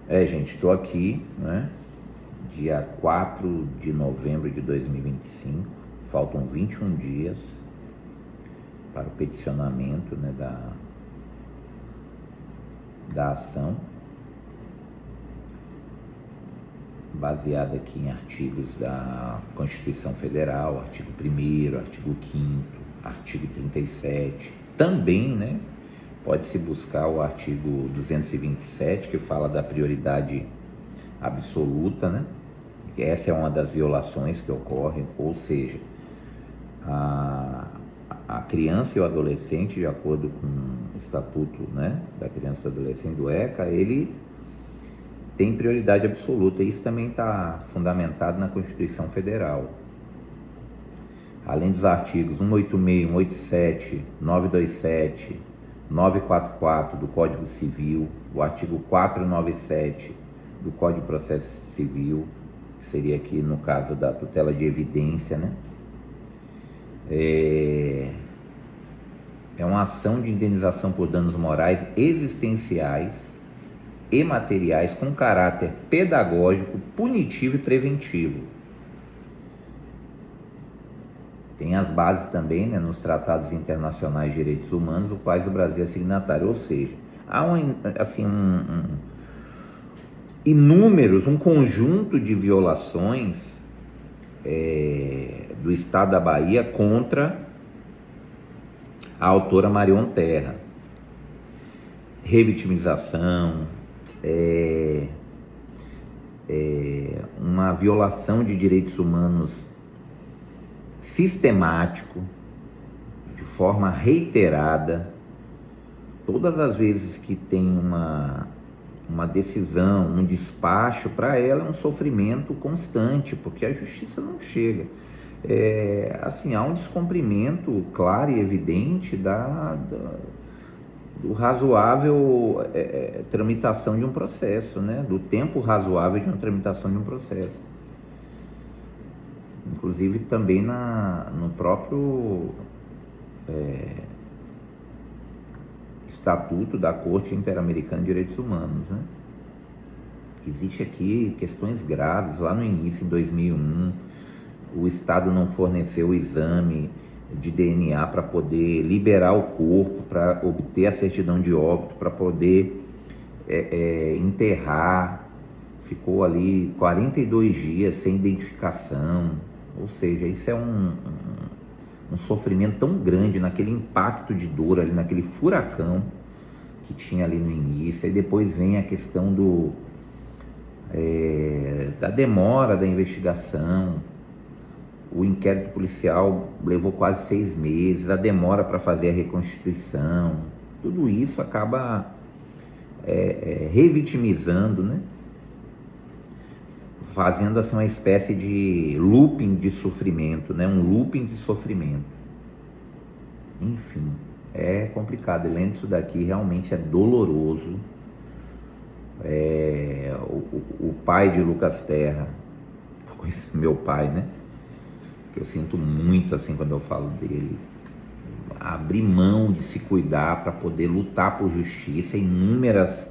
Gente, estou aqui, né? Dia 4 de novembro de 2025. Faltam 21 dias para o peticionamento, né, da ação, baseada aqui em artigos da Constituição Federal, artigo 1º, artigo 5º, artigo 37. Também, né, pode-se buscar o artigo 227, que fala da prioridade absoluta, né? Essa é uma das violações que ocorrem, ou seja, a criança e o adolescente, de acordo com o Estatuto, né, da Criança e do Adolescente do ECA, ele tem prioridade absoluta. Isso também está fundamentado na Constituição Federal. Além dos artigos 186, 187, 927, 944 do Código Civil, o artigo 497 do Código de Processo Civil, que seria aqui no caso da tutela de evidência, né? É uma ação de indenização por danos morais existenciais e materiais com caráter pedagógico, punitivo e preventivo. Tem as bases também, né, nos tratados internacionais de direitos humanos, os quais o Brasil é signatário, ou seja, há um conjunto de violações do Estado da Bahia contra a autora Marion Terra. Revitimização, uma violação de direitos humanos sistemático, de forma reiterada. Todas as vezes que tem uma decisão, um despacho, para ela é um sofrimento constante, porque a justiça não chega. Há um descumprimento claro e evidente do razoável tramitação de um processo, né? Do tempo razoável de uma tramitação de um processo. Inclusive também no próprio Estatuto da Corte Interamericana de Direitos Humanos, né? Existe aqui questões graves. Lá no início, em 2001, o Estado não forneceu o exame de DNA para poder liberar o corpo, para obter a certidão de óbito, para poder enterrar. Ficou ali 42 dias sem identificação. Ou seja, isso é um sofrimento tão grande, naquele impacto de dor ali, naquele furacão que tinha ali no início. Aí depois vem a questão da demora da investigação. O inquérito policial levou quase 6 meses, a demora para fazer a reconstituição. Tudo isso acaba revitimizando, né? Fazendo assim uma espécie de looping de sofrimento, né? Um looping de sofrimento. Enfim, é complicado. Lendo isso daqui, realmente é doloroso. O pai de Lucas Terra, meu pai, né? Que eu sinto muito assim quando eu falo dele, abrir mão de se cuidar para poder lutar por justiça. Inúmeras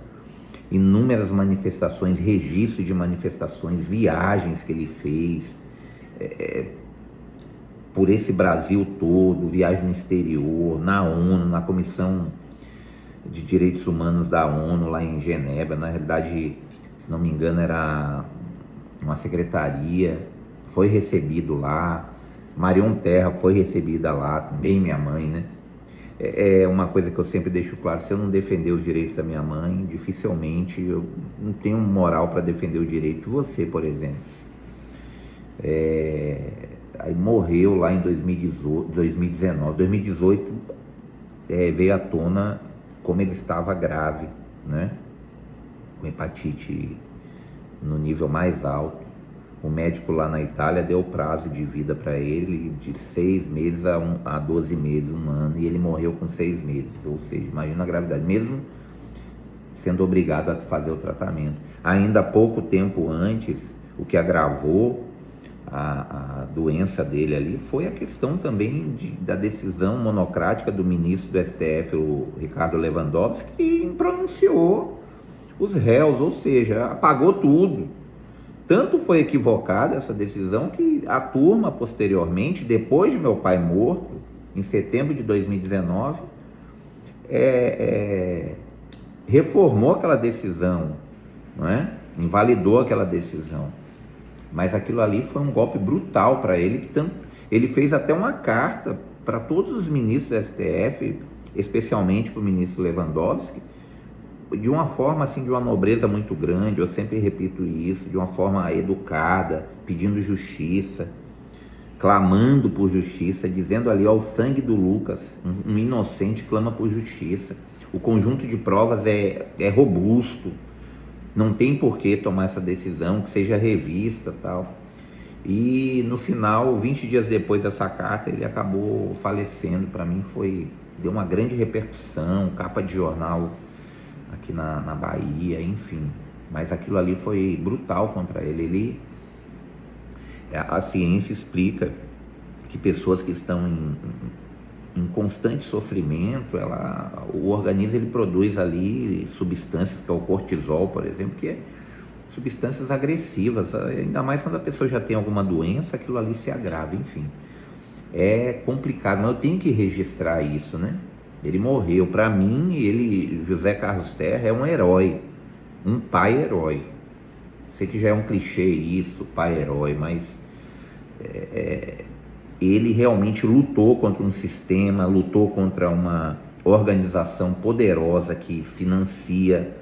manifestações, registro de manifestações, viagens que ele fez por esse Brasil todo, viagem no exterior, na ONU, na Comissão de Direitos Humanos da ONU, lá em Genebra. Na realidade, se não me engano, era uma secretaria. Foi recebido lá. Marion Terra foi recebida lá, também minha mãe, né? É uma coisa que eu sempre deixo claro: se eu não defender os direitos da minha mãe, dificilmente eu não tenho moral para defender o direito de você, por exemplo. Aí morreu lá em 2019. 2018 veio à tona como ele estava grave, né? Com hepatite no nível mais alto. O médico lá na Itália deu prazo de vida para ele de 6 meses a 12 meses, 1 ano, e ele morreu com 6 meses. Ou seja, imagina a gravidade, mesmo sendo obrigado a fazer o tratamento. Ainda pouco tempo antes, o que agravou a doença dele ali foi a questão também da decisão monocrática do ministro do STF, o Ricardo Lewandowski, que pronunciou os réus, ou seja, apagou tudo. Tanto foi equivocada essa decisão que a turma, posteriormente, depois de meu pai morto, em setembro de 2019, reformou aquela decisão, não é? Invalidou aquela decisão. Mas aquilo ali foi um golpe brutal para ele, que tanto, ele fez até uma carta para todos os ministros do STF, especialmente para o ministro Lewandowski, de uma forma assim, de uma nobreza muito grande, eu sempre repito isso, de uma forma educada, pedindo justiça, clamando por justiça, dizendo ali, ó, o sangue do Lucas, um inocente clama por justiça. O conjunto de provas é robusto, não tem por que tomar essa decisão, que seja revista, tal. E no final, 20 dias depois dessa carta, ele acabou falecendo. Para mim deu uma grande repercussão, capa de jornal aqui na Bahia, enfim. Mas aquilo ali foi brutal contra ele. A ciência explica que pessoas que estão em constante sofrimento, o organismo ele produz ali substâncias, que é o cortisol, por exemplo, que é substâncias agressivas, ainda mais quando a pessoa já tem alguma doença, aquilo ali se agrava, enfim. É complicado, mas eu tenho que registrar isso, né? Ele morreu. Para mim, José Carlos Terra, é um herói, um pai-herói. Sei que já é um clichê isso, pai-herói, mas ele realmente lutou contra um sistema, lutou contra uma organização poderosa que financia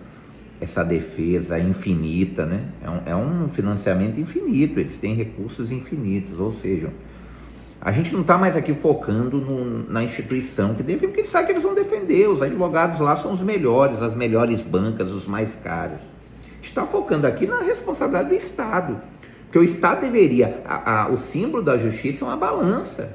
essa defesa infinita, né? É um financiamento infinito, eles têm recursos infinitos, ou seja, a gente não está mais aqui focando na instituição que deve, porque eles sabem que eles vão defender, os advogados lá são os melhores, as melhores bancas, os mais caros. A gente está focando aqui na responsabilidade do Estado, porque o Estado deveria, o símbolo da justiça é uma balança.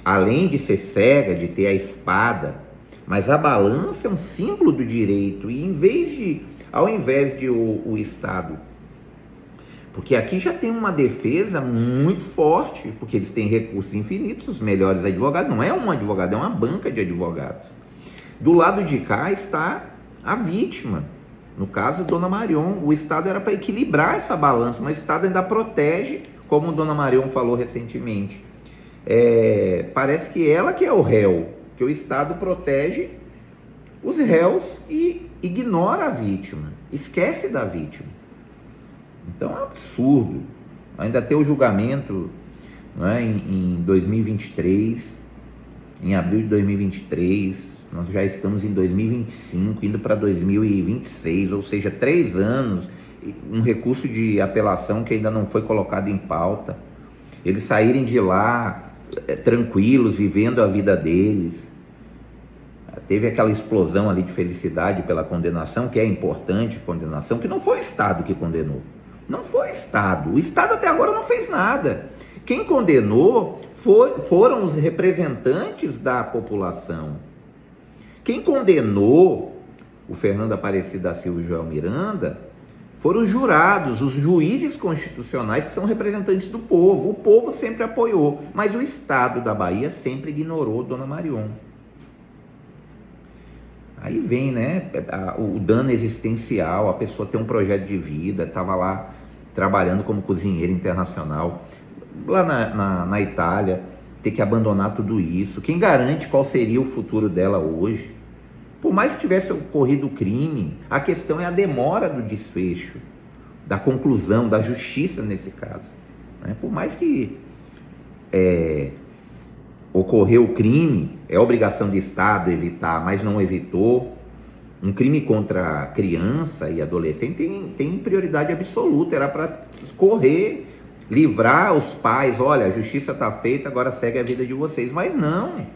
Além de ser cega, de ter a espada, mas a balança é um símbolo do direito, e ao invés de o Estado, porque aqui já tem uma defesa muito forte, porque eles têm recursos infinitos, os melhores advogados, não é um advogado, é uma banca de advogados. Do lado de cá está a vítima, no caso, Dona Marion. O Estado era para equilibrar essa balança, mas o Estado ainda protege, como Dona Marion falou recentemente. Parece que ela que é o réu, que o Estado protege os réus e ignora a vítima, esquece da vítima. Então é um absurdo. Ainda tem o julgamento, não é, em 2023, em abril de 2023, nós já estamos em 2025, indo para 2026, ou seja, 3 anos, um recurso de apelação que ainda não foi colocado em pauta. Eles saírem de lá tranquilos, vivendo a vida deles. Teve aquela explosão ali de felicidade pela condenação, que é importante, a condenação, que não foi o Estado que condenou. Não foi o Estado. O Estado até agora não fez nada. Quem condenou foram os representantes da população. Quem condenou o Fernando Aparecido da Silva e Joel Miranda foram os jurados, os juízes constitucionais, que são representantes do povo. O povo sempre apoiou, mas o Estado da Bahia sempre ignorou Dona Marion. Aí vem, né, o dano existencial, a pessoa tem um projeto de vida, estava lá trabalhando como cozinheira internacional, lá na Itália, ter que abandonar tudo isso. Quem garante qual seria o futuro dela hoje? Por mais que tivesse ocorrido o crime, a questão é a demora do desfecho, da conclusão, da justiça nesse caso, né? Por mais que ocorreu o crime, é obrigação do Estado evitar, mas não evitou. Um crime contra criança e adolescente tem prioridade absoluta, era para correr, livrar os pais, olha, a justiça está feita, agora segue a vida de vocês, mas não,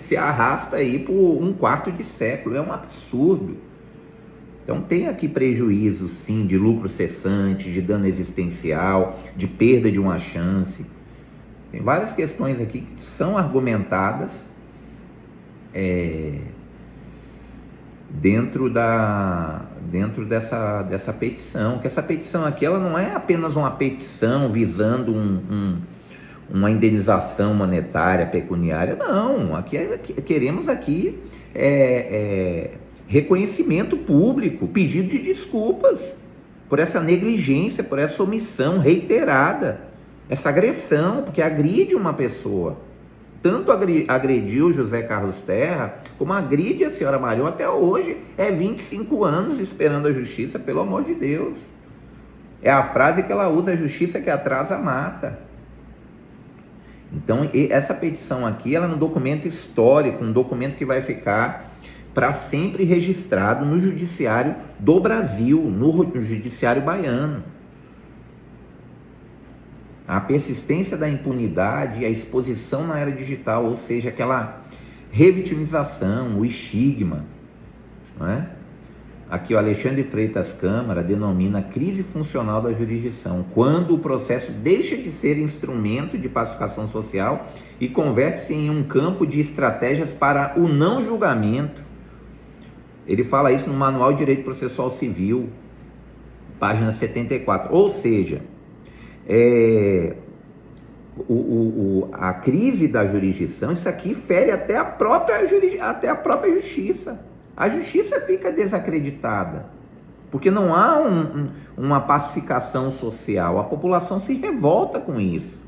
se arrasta aí por 1/4 de século, é um absurdo. Então tem aqui prejuízo sim, de lucro cessante, de dano existencial, de perda de uma chance. Tem várias questões aqui que são argumentadas dentro dessa petição, que essa petição aqui ela não é apenas uma petição visando uma indenização monetária, pecuniária, não. Queremos reconhecimento público, pedido de desculpas por essa negligência, por essa omissão reiterada, essa agressão, porque agride uma pessoa. Tanto agrediu José Carlos Terra, como agride a senhora Marion até hoje. 25 anos esperando a justiça, pelo amor de Deus. É a frase que ela usa: a justiça que atrasa mata. Então, essa petição aqui, ela é um documento histórico, um documento que vai ficar para sempre registrado no judiciário do Brasil, no judiciário baiano. A persistência da impunidade e a exposição na era digital, ou seja, aquela revitimização, o estigma, não é? Aqui o Alexandre Freitas Câmara denomina crise funcional da jurisdição, quando o processo deixa de ser instrumento de pacificação social e converte-se em um campo de estratégias para o não julgamento. Ele fala isso no Manual de Direito Processual Civil, página 74. Ou seja, a crise da jurisdição, isso aqui fere até a própria justiça. A justiça fica desacreditada, porque não há uma pacificação social. A população se revolta com isso.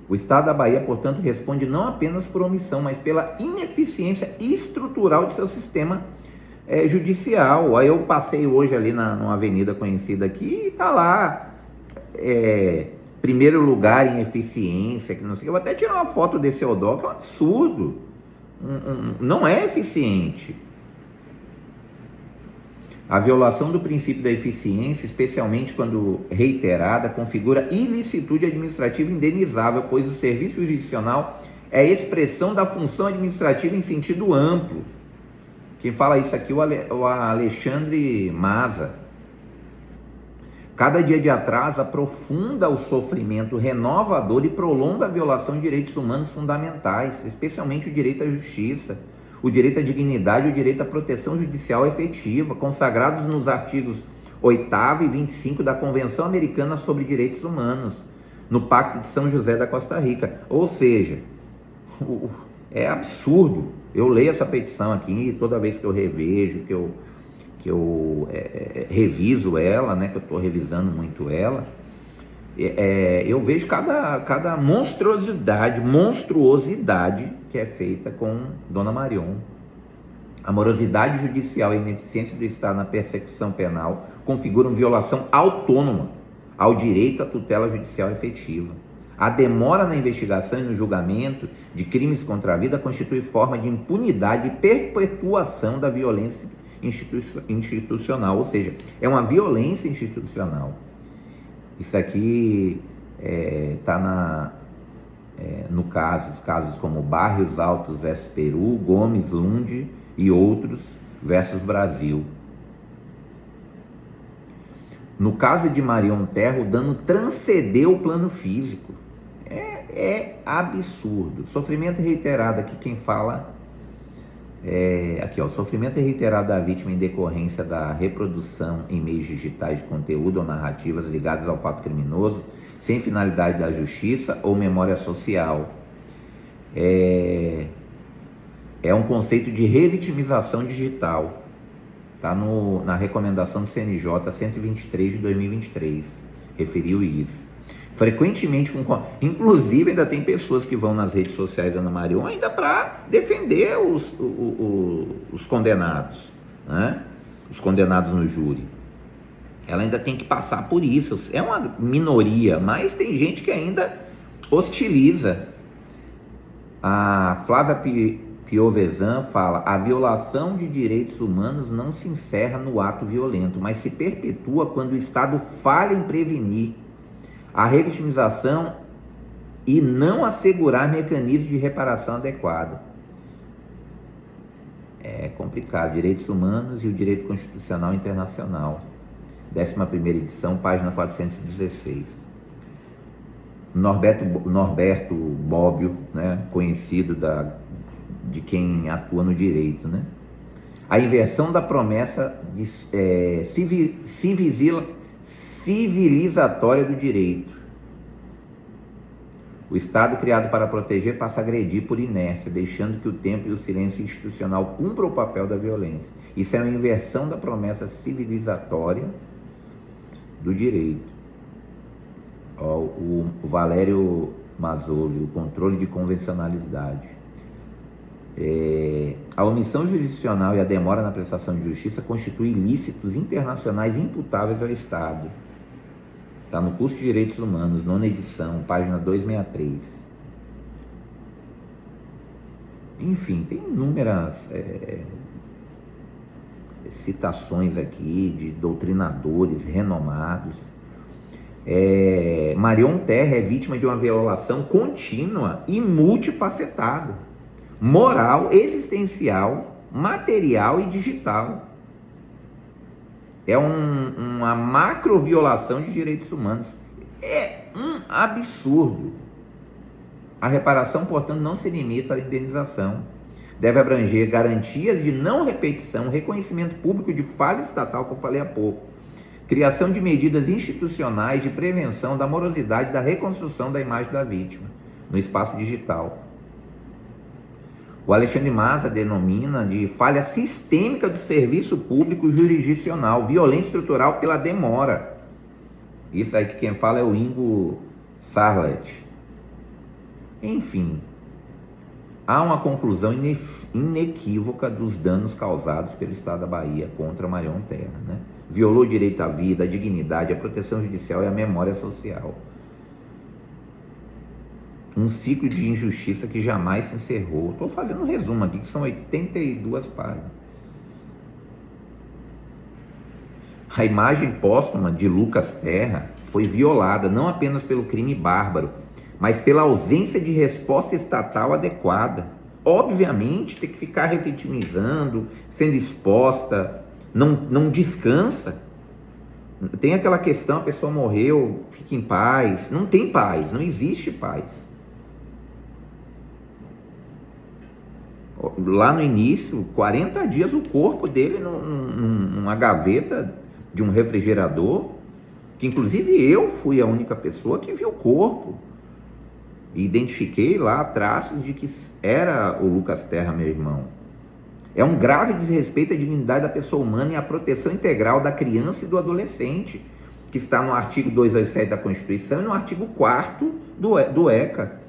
O Estado da Bahia, portanto, responde não apenas por omissão, mas pela ineficiência estrutural de seu sistema judicial. Aí eu passei hoje ali numa avenida conhecida aqui e está lá, primeiro lugar em eficiência, que não sei o que. Eu vou até tirar uma foto desse odó, que é um absurdo. Não é eficiente. A violação do princípio da eficiência, especialmente quando reiterada, configura ilicitude administrativa indenizável, pois o serviço jurisdicional é expressão da função administrativa em sentido amplo. Quem fala isso aqui é o Alexandre Maza. Cada dia de atraso aprofunda o sofrimento renovador e prolonga a violação de direitos humanos fundamentais, especialmente o direito à justiça, o direito à dignidade e o direito à proteção judicial efetiva, consagrados nos artigos 8º e 25 da Convenção Americana sobre Direitos Humanos, no Pacto de São José da Costa Rica. Ou seja, é absurdo. Eu leio essa petição aqui, toda vez que eu revejo, que eu reviso ela, né, que eu estou revisando muito ela, eu vejo cada monstruosidade que é feita com Dona Marion. A morosidade judicial e a ineficiência do Estado na persecução penal configuram violação autônoma ao direito à tutela judicial efetiva. A demora na investigação e no julgamento de crimes contra a vida constitui forma de impunidade e perpetuação da violência institucional, ou seja, é uma violência institucional. Isso aqui está no casos como Barrios Altos versus Peru, Gomes Lund e outros versus Brasil. No caso de Marion Terra, o dano transcendeu o plano físico. É absurdo. Sofrimento reiterado, aqui quem fala sofrimento reiterado da vítima em decorrência da reprodução em meios digitais de conteúdo ou narrativas ligadas ao fato criminoso, sem finalidade da justiça ou memória social. É um conceito de revitimização digital. Está na recomendação do CNJ 123 de 2023. Referiu isso. Frequentemente, inclusive ainda tem pessoas que vão nas redes sociais da Ana Marion ainda para defender os condenados, né? Os condenados no júri. Ela ainda tem que passar por isso. É uma minoria, mas tem gente que ainda hostiliza. A Flávia Piovesan fala: a violação de direitos humanos não se encerra no ato violento, mas se perpetua quando o Estado falha em prevenir a revitimização e não assegurar mecanismos de reparação adequado. É complicado. Direitos humanos e o direito constitucional internacional. 11ª edição, página 416. Norberto Bobbio, né, conhecido de quem atua no direito, né? A inversão da promessa civilizatória do direito. O Estado criado para proteger passa a agredir por inércia, deixando que o tempo e o silêncio institucional cumpram o papel da violência. Isso é uma inversão da promessa civilizatória do direito. O Valério Mazzoli, o controle de convencionalidade. A omissão jurisdicional e a demora na prestação de justiça constituem ilícitos internacionais imputáveis ao Estado. Está no curso de Direitos Humanos, 9ª edição, página 263. Enfim, tem inúmeras citações aqui de doutrinadores renomados. Marion Terra é vítima de uma violação contínua e multifacetada, moral, existencial, material e digital. É uma macro violação de direitos humanos. É um absurdo. A reparação, portanto, não se limita à indenização. Deve abranger garantias de não repetição, reconhecimento público de falha estatal, que eu falei há pouco, criação de medidas institucionais de prevenção da morosidade, da reconstrução da imagem da vítima no espaço digital. O Alexandre Maza denomina de falha sistêmica do serviço público jurisdicional, violência estrutural pela demora. Isso aí que quem fala é o Ingo Sarlet. Enfim, há uma conclusão inequívoca dos danos causados pelo Estado da Bahia contra Marion Terra, né? Violou o direito à vida, à dignidade, à proteção judicial e à memória social. Um ciclo de injustiça que jamais se encerrou. Estou fazendo um resumo aqui, que são 82 páginas. A imagem póstuma de Lucas Terra foi violada não apenas pelo crime bárbaro, mas pela ausência de resposta estatal adequada. Obviamente, tem que ficar revitimizando, sendo exposta, não descansa. Tem aquela questão, a pessoa morreu, fica em paz. Não tem paz, não existe paz. Lá no início, 40 dias, o corpo dele numa gaveta de um refrigerador, que inclusive eu fui a única pessoa que viu o corpo. E identifiquei lá traços de que era o Lucas Terra, meu irmão. É um grave desrespeito à dignidade da pessoa humana e à proteção integral da criança e do adolescente, que está no artigo 227 da Constituição e no artigo 4º do ECA.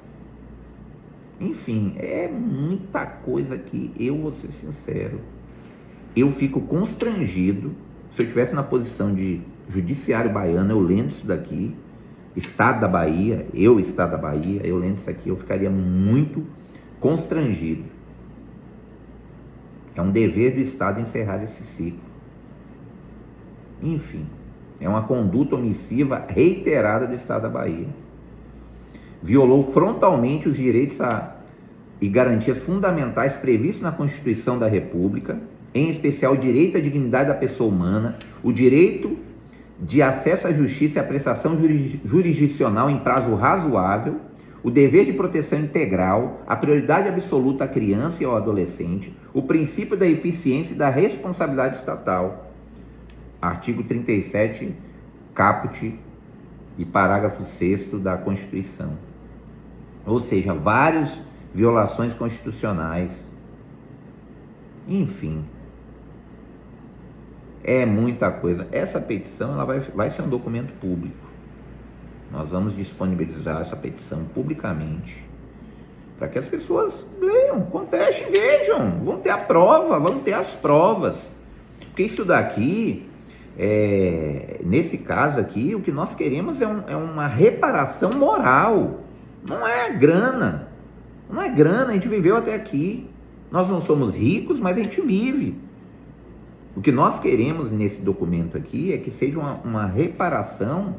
Enfim, é muita coisa que eu vou ser sincero. Eu fico constrangido. Se eu estivesse na posição de judiciário baiano, eu lendo isso daqui, Estado da Bahia, Estado da Bahia, eu lendo isso aqui, eu ficaria muito constrangido. É um dever do Estado encerrar esse ciclo. Enfim, é uma conduta omissiva reiterada do Estado da Bahia. Violou frontalmente os direitos e garantias fundamentais previstos na Constituição da República, em especial o direito à dignidade da pessoa humana, o direito de acesso à justiça e à prestação jurisdicional em prazo razoável, o dever de proteção integral, a prioridade absoluta à criança e ao adolescente, o princípio da eficiência e da responsabilidade estatal. Artigo 37, caput e parágrafo 6º da Constituição. Ou seja, várias violações constitucionais. Enfim, é muita coisa. Essa petição ela vai ser um documento público. Nós vamos disponibilizar essa petição publicamente para que as pessoas leiam, contestem, vejam. Vão ter a prova, vão ter as provas. Porque isso daqui, nesse caso aqui, o que nós queremos é uma reparação moral. Não é grana. Não é grana, a gente viveu até aqui. Nós não somos ricos, mas a gente vive. O que nós queremos nesse documento aqui é que seja uma reparação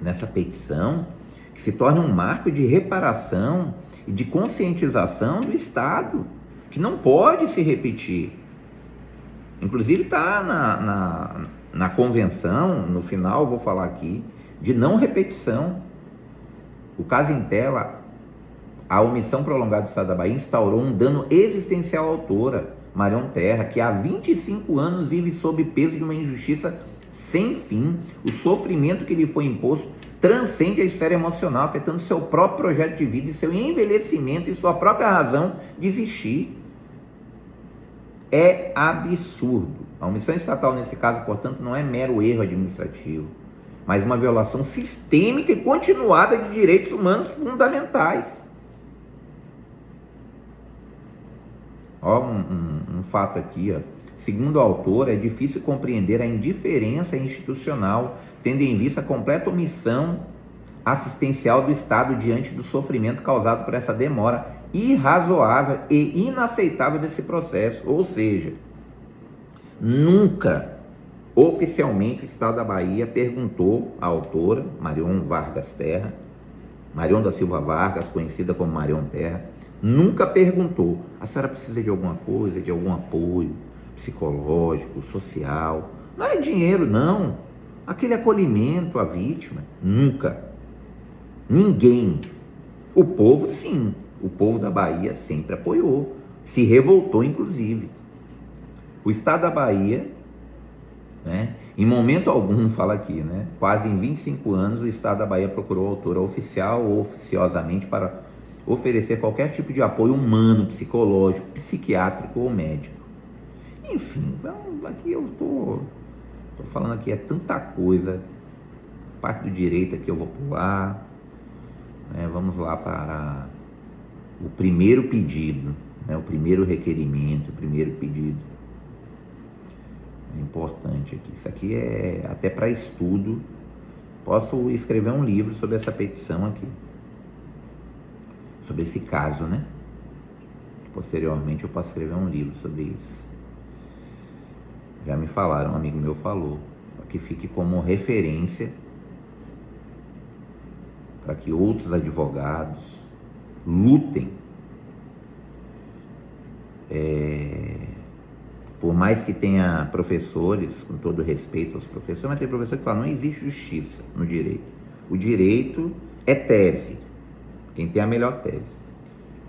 nessa petição, que se torne um marco de reparação e de conscientização do Estado, que não pode se repetir. Inclusive está na convenção, no final eu vou falar aqui, de não repetição. O caso em tela, a omissão prolongada do Estado da Bahia instaurou um dano existencial à autora, Marion Terra, que há 25 anos vive sob peso de uma injustiça sem fim, o sofrimento que lhe foi imposto transcende a esfera emocional, afetando seu próprio projeto de vida e seu envelhecimento e sua própria razão de existir. É absurdo. A omissão estatal nesse caso, portanto, não é mero erro administrativo, mas uma violação sistêmica e continuada de direitos humanos fundamentais. Ó, um fato aqui, ó. Segundo o autor, é difícil compreender a indiferença institucional, tendo em vista a completa omissão assistencial do Estado diante do sofrimento causado por essa demora irrazoável e inaceitável desse processo. Ou seja, nunca oficialmente o Estado da Bahia perguntou à autora, Marion da Silva Vargas, conhecida como Marion Terra, nunca perguntou: a senhora precisa de alguma coisa, de algum apoio psicológico, social? Não é dinheiro, não. Aquele acolhimento à vítima. Nunca. Ninguém. O povo, sim. O povo da Bahia sempre apoiou. Se revoltou, inclusive. O Estado da Bahia, né, em momento algum, fala aqui, né, quase em 25 anos, o Estado da Bahia procurou a autora oficial ou oficiosamente para oferecer qualquer tipo de apoio humano, psicológico, psiquiátrico ou médico. Enfim, aqui eu tô falando aqui, é tanta coisa. Parte do direito aqui eu vou pular, né? Vamos lá para o primeiro pedido, né? O primeiro requerimento, o primeiro pedido. É importante aqui. Isso aqui é até para estudo. Posso escrever um livro sobre essa petição aqui, sobre esse caso, né? Posteriormente eu posso escrever um livro sobre isso. Já me falaram, um amigo meu falou, para que fique como referência, para que outros advogados lutem. Por mais que tenha professores, com todo respeito aos professores, mas tem professor que fala: não existe justiça no direito. O direito é tese, quem tem a melhor tese.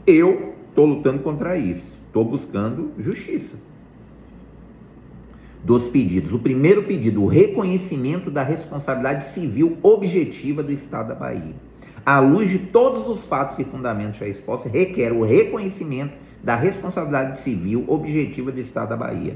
Eu estou lutando contra isso, estou buscando justiça. Dos pedidos, o primeiro pedido, o reconhecimento da responsabilidade civil objetiva do Estado da Bahia. À luz de todos os fatos e fundamentos já expostos, requer o reconhecimento da responsabilidade civil objetiva do Estado da Bahia.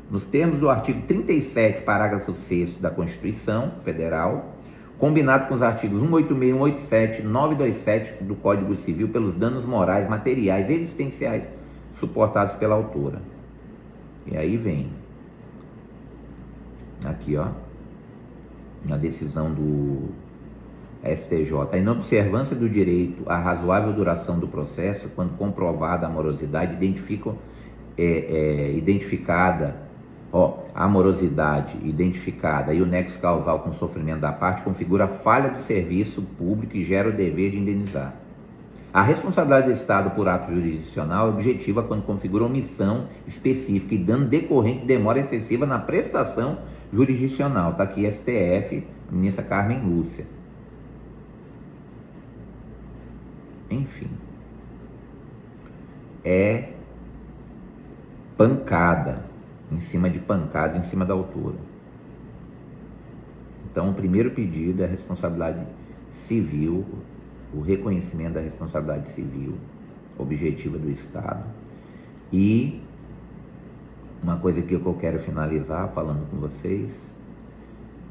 Nos termos do artigo 37, parágrafo 6º da Constituição Federal, combinado com os artigos 186, 187, 927 do Código Civil, pelos danos morais, materiais e existenciais suportados pela autora. E aí vem aqui, ó, na decisão do STJ, a inobservância do direito à razoável duração do processo, quando comprovada a morosidade, a morosidade identificada e o nexo causal com o sofrimento da parte, configura a falha do serviço público e gera o dever de indenizar. A responsabilidade do Estado por ato jurisdicional é objetiva quando configura omissão específica e dano decorrente de demora excessiva na prestação jurisdicional. Está aqui STF, ministra Carmen Lúcia. Enfim, é pancada em cima de pancada em cima da autora. Então, o primeiro pedido é a responsabilidade civil, o reconhecimento da responsabilidade civil objetiva do Estado. E uma coisa que eu quero finalizar falando com vocês,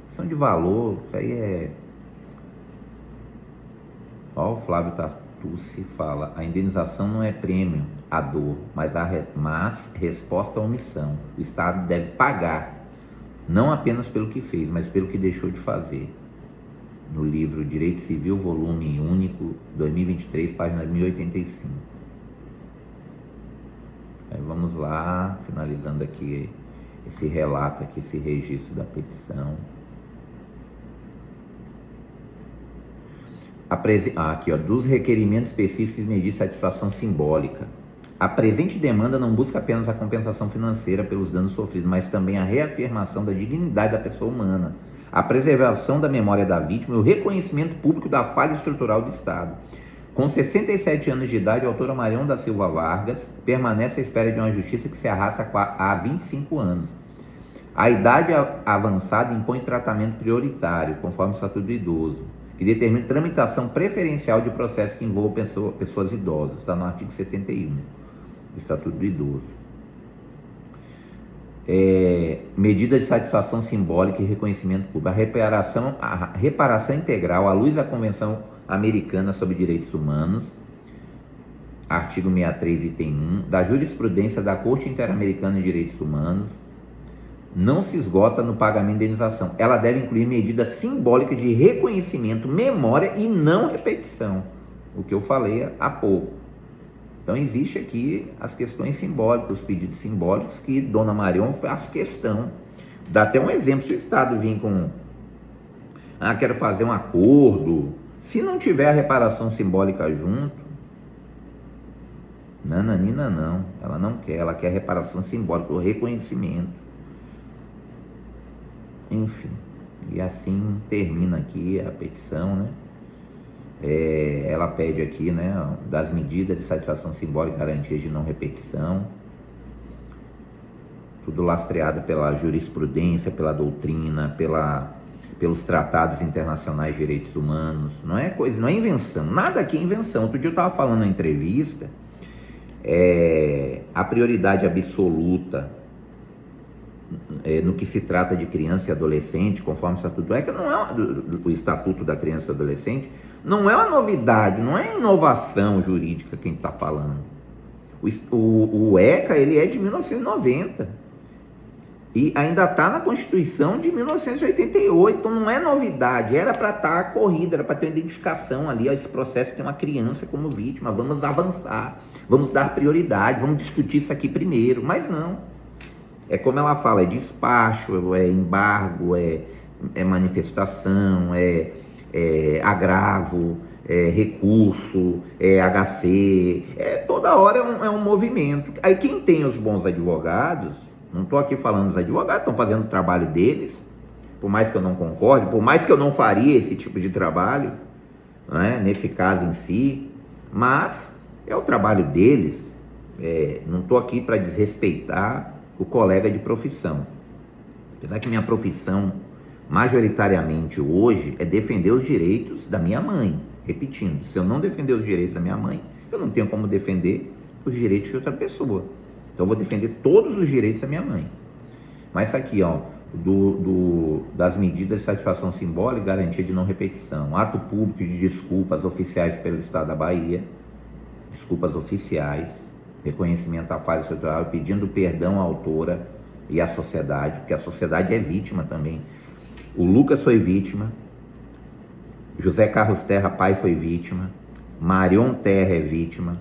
questão de valor, isso aí é... Ó, o Flávio Tartucci fala: a indenização não é prêmio à dor, mas resposta à omissão. O Estado deve pagar, não apenas pelo que fez, mas pelo que deixou de fazer. No livro Direito Civil, volume único, 2023, página 1085. Aí vamos lá, finalizando aqui esse relato, aqui, esse registro da petição. Aqui, ó, dos requerimentos específicos de medida de satisfação simbólica. A presente demanda não busca apenas a compensação financeira pelos danos sofridos, mas também a reafirmação da dignidade da pessoa humana, a preservação da memória da vítima e o reconhecimento público da falha estrutural do Estado. Com 67 anos de idade, a autora Marion da Silva Vargas permanece à espera de uma justiça que se arrasta há 25 anos. A idade avançada impõe tratamento prioritário, conforme o Estatuto do Idoso, que determina tramitação preferencial de processos que envolvam pessoas idosas. Está no artigo 71 do Estatuto do Idoso. Medida de satisfação simbólica e reconhecimento público. A reparação integral, à luz da Convenção Americana sobre Direitos Humanos, artigo 63, item 1, da jurisprudência da Corte Interamericana de Direitos Humanos, não se esgota no pagamento de indenização. Ela deve incluir medidas simbólicas de reconhecimento, memória e não repetição. O que eu falei há pouco. Então, existe aqui as questões simbólicas, os pedidos simbólicos que Dona Marion faz questão. Dá até um exemplo, se o Estado vir com... quero fazer um acordo. Se não tiver a reparação simbólica junto, nananina não. Ela não quer, ela quer reparação simbólica, o reconhecimento. Enfim, e assim termina aqui a petição, né? Ela pede aqui, né, das medidas de satisfação simbólica e garantias de não repetição, tudo lastreado pela jurisprudência, pela doutrina, pelos tratados internacionais de direitos humanos. Não é coisa, não é invenção, nada aqui é invenção. Outro dia eu estava falando na entrevista, a prioridade absoluta no que se trata de criança e adolescente, conforme o Estatuto do ECA, não é o Estatuto da Criança e do Adolescente, não é uma novidade, não é inovação jurídica que a gente está falando. O ECA, ele é de 1990 e ainda está na Constituição de 1988, então não é novidade, era para estar corrida, era para ter uma identificação ali, ó, esse processo tem uma criança como vítima, vamos avançar, vamos dar prioridade, vamos discutir isso aqui primeiro, mas não. É como ela fala, é despacho, é embargo, é manifestação, é agravo, é recurso, é HC, toda hora é um movimento. Aí quem tem os bons advogados, não estou aqui falando, os advogados estão fazendo o trabalho deles, por mais que eu não concorde, por mais que eu não faria esse tipo de trabalho, né, nesse caso em si, mas é o trabalho deles, não estou aqui para desrespeitar o colega de profissão. Apesar que minha profissão, majoritariamente hoje, é defender os direitos da minha mãe. Repetindo, se eu não defender os direitos da minha mãe, eu não tenho como defender os direitos de outra pessoa. Então eu vou defender todos os direitos da minha mãe. Mas isso aqui, ó, das medidas de satisfação simbólica e garantia de não repetição. Ato público de desculpas oficiais pelo Estado da Bahia. Desculpas oficiais. Reconhecimento à falha estrutural, pedindo perdão à autora e à sociedade, porque a sociedade é vítima também. O Lucas foi vítima, José Carlos Terra, pai, foi vítima, Marion Terra é vítima,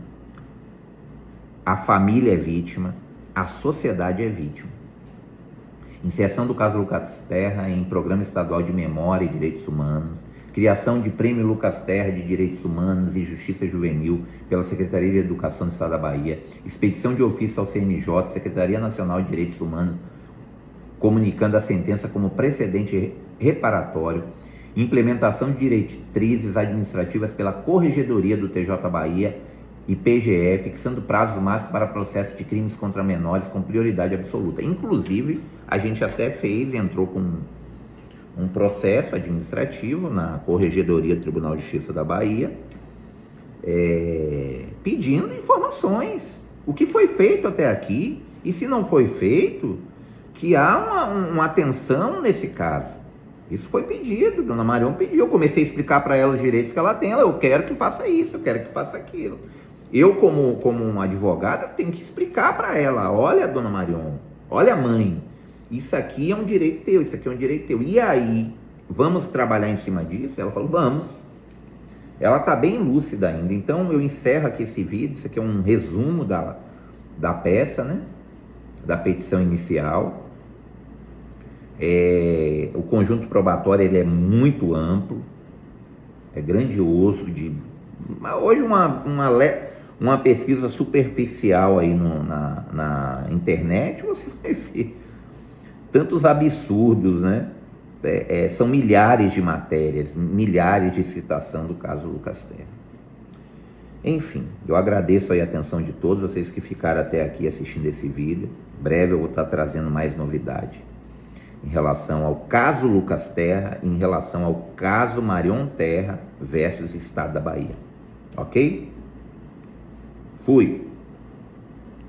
a família é vítima, a sociedade é vítima. Inserção do caso Lucas Terra em Programa Estadual de Memória e Direitos Humanos, criação de Prêmio Lucas Terra de Direitos Humanos e Justiça Juvenil pela Secretaria de Educação do Estado da Bahia, expedição de ofício ao CNJ, Secretaria Nacional de Direitos Humanos, comunicando a sentença como precedente reparatório, implementação de diretrizes administrativas pela Corregedoria do TJ Bahia e PGE, fixando prazos máximos para processo de crimes contra menores com prioridade absoluta. Inclusive, a gente até entrou com um processo administrativo na Corregedoria do Tribunal de Justiça da Bahia, pedindo informações, o que foi feito até aqui, e se não foi feito, que há uma atenção nesse caso. Isso foi pedido, Dona Marion pediu, eu comecei a explicar para ela os direitos que ela tem, eu quero que faça isso, eu quero que faça aquilo. Eu, como um advogado, tenho que explicar para ela, olha, Dona Marion, olha, mãe, isso aqui é um direito teu, isso aqui é um direito teu. E aí, vamos trabalhar em cima disso? Ela falou, vamos. Ela está bem lúcida ainda. Então, eu encerro aqui esse vídeo. Isso aqui é um resumo da peça, né? Da petição inicial. O conjunto probatório ele é muito amplo, é grandioso. Hoje, uma pesquisa superficial aí na internet, você vai ver tantos absurdos, né? São milhares de matérias, milhares de citação do caso Lucas Terra. Enfim, eu agradeço aí a atenção de todos vocês que ficaram até aqui assistindo esse vídeo. Em breve eu vou estar trazendo mais novidade. em relação ao caso Lucas Terra, em relação ao caso Marion Terra versus Estado da Bahia. Ok? Fui.